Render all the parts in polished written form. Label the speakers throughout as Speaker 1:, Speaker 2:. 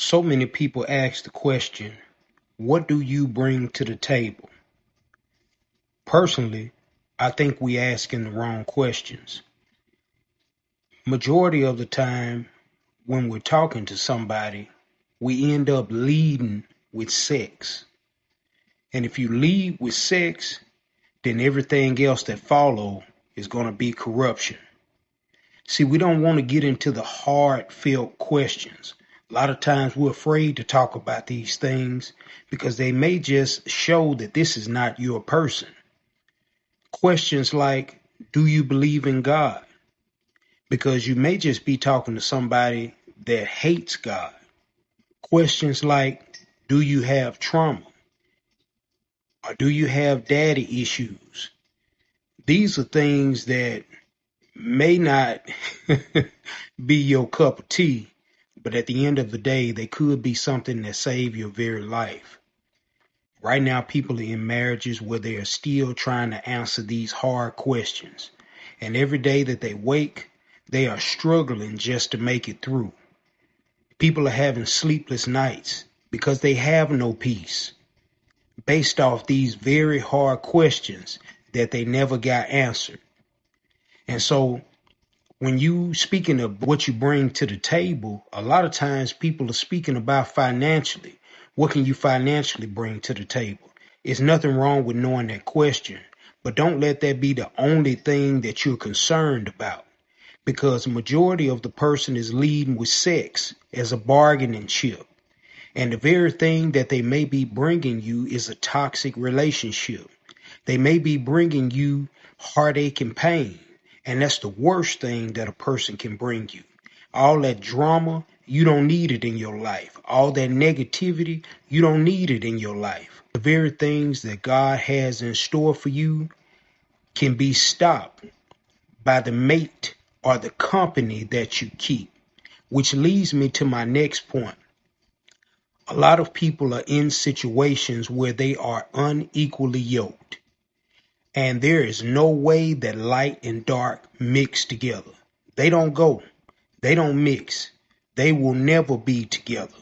Speaker 1: So many people ask the question, what do you bring to the table? Personally, I think we asking the wrong questions. Majority of the time when we're talking to somebody, we end up leading with sex. And if you lead with sex, then everything else that follow is going to be corruption. See, we don't want to get into the heartfelt questions. A lot of times we're afraid to talk about these things because they may just show that this is not your person. Questions like, do you believe in God? Because you may just be talking to somebody that hates God. Questions like, do you have trauma? Or do you have daddy issues? These are things that may not be your cup of tea, but at the end of the day, they could be something that save your very life. Right now, people are in marriages where they are still trying to answer these hard questions. And every day that they wake, they are struggling just to make it through. People are having sleepless nights because they have no peace based off these very hard questions that they never got answered. And so when you speaking of what you bring to the table, a lot of times people are speaking about financially. What can you financially bring to the table? There's nothing wrong with knowing that question, but don't let that be the only thing that you're concerned about, because the majority of the person is leading with sex as a bargaining chip. And the very thing that they may be bringing you is a toxic relationship. They may be bringing you heartache and pain. And that's the worst thing that a person can bring you. All that drama, you don't need it in your life. All that negativity, you don't need it in your life. The very things that God has in store for you can be stopped by the mate or the company that you keep. Which leads me to my next point. A lot of people are in situations where they are unequally yoked. And there is no way that light and dark mix together. They don't go. They don't mix. They will never be together.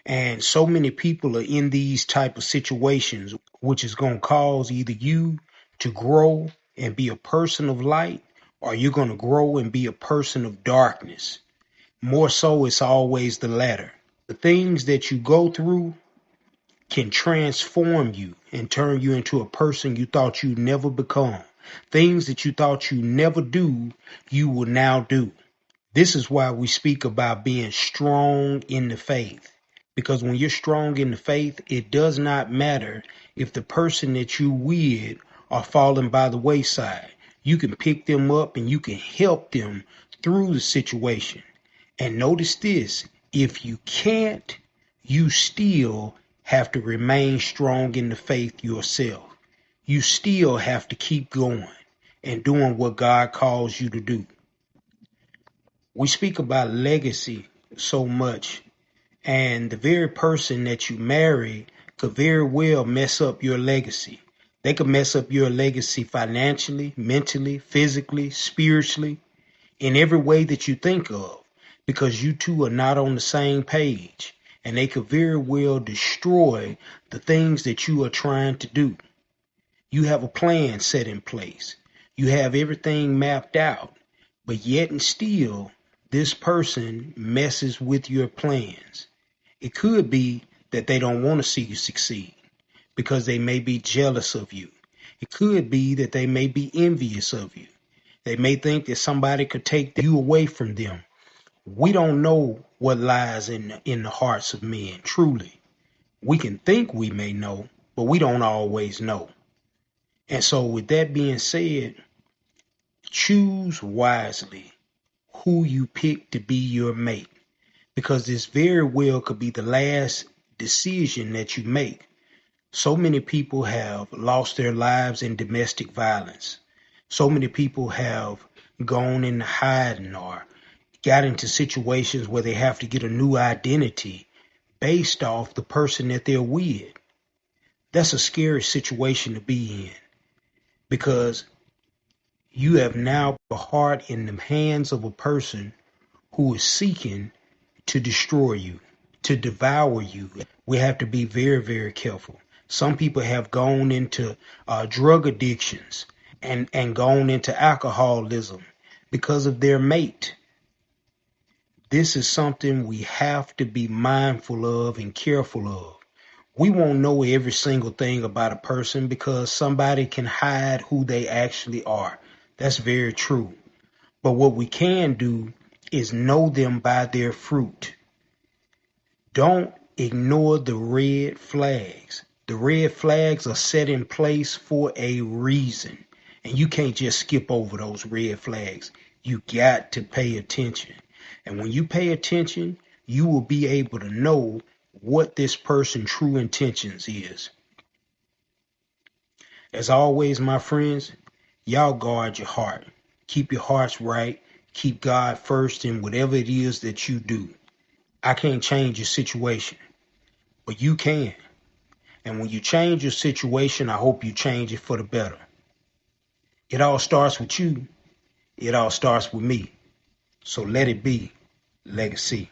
Speaker 1: And so many people are in these type of situations, which is going to cause either you to grow and be a person of light, or you're going to grow and be a person of darkness. More so, it's always the latter. The things that you go through can transform you and turn you into a person you thought you'd never become. Things that you thought you never do, you will now do. This is why we speak about being strong in the faith. Because when you're strong in the faith, it does not matter if the person that you with are falling by the wayside. You can pick them up and you can help them through the situation. And notice this, if you can't, you still have to remain strong in the faith yourself. You still have to keep going and doing what God calls you to do. We speak about legacy so much, and the very person that you marry could very well mess up your legacy. They could mess up your legacy financially, mentally, physically, spiritually, in every way that you think of, because you two are not on the same page. And they could very well destroy the things that you are trying to do. You have a plan set in place. You have everything mapped out. But yet and still, this person messes with your plans. It could be that they don't want to see you succeed because they may be jealous of you. It could be that they may be envious of you. They may think that somebody could take you away from them. We don't know what lies in the hearts of men, truly. We can think we may know, but we don't always know. And so with that being said, choose wisely who you pick to be your mate, because this very well could be the last decision that you make. So many people have lost their lives in domestic violence. So many people have gone into hiding or got into situations where they have to get a new identity based off the person that they're with. That's a scary situation to be in, because you have now put your heart in the hands of a person who is seeking to destroy you. to devour you. We have to be very, very careful. Some people have gone into drug addictions and gone into alcoholism because of their mate. This is something we have to be mindful of and careful of. We won't know every single thing about a person because somebody can hide who they actually are. That's very true. But what we can do is know them by their fruit. Don't ignore the red flags. The red flags are set in place for a reason. And you can't just skip over those red flags. You got to pay attention. And when you pay attention, you will be able to know what this person's true intentions is. As always, my friends, y'all guard your heart. Keep your hearts right. Keep God first in whatever it is that you do. I can't change your situation, but you can. And when you change your situation, I hope you change it for the better. It all starts with you. It all starts with me. So let it be legacy.